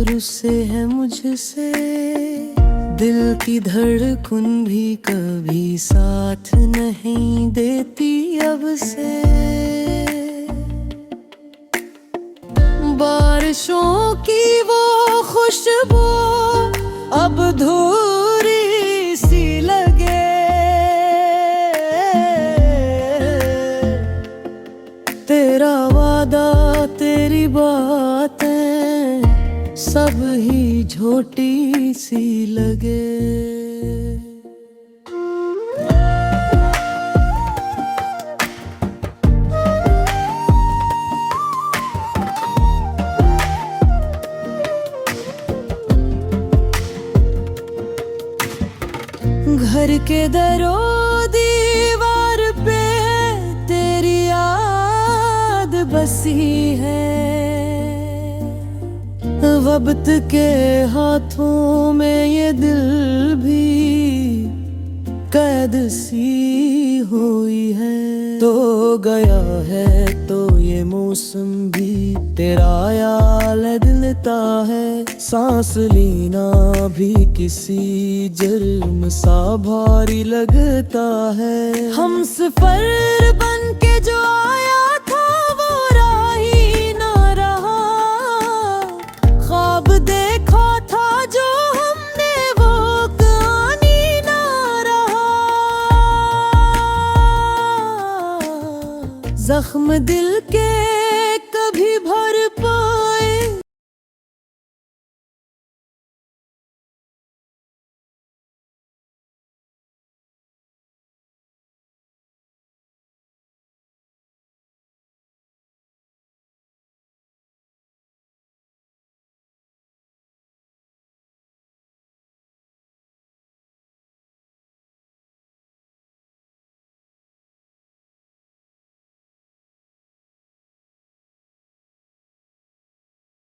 रुसे है मुझसे, दिल की धड़कन भी कभी साथ नहीं देती अब से। बारिशों की वो खुशबू अब अधूरी सी लगे, तेरा वादा तेरी बातें सब ही झूठी सी लगे। घर के दरो दीवार पे तेरी याद बसी है, वक्त के हाथों में ये दिल भी कैद सी हुई है। तो गया है तो ये मौसम भी तेरा याद दिलता है, सांस लेना भी किसी जुर्म सा भारी लगता है। हम सफर बन के जो आया था वो राही ना रहा, ख्वाब देखा था जो हमने वो कहानी ना रहा। जख्म दिल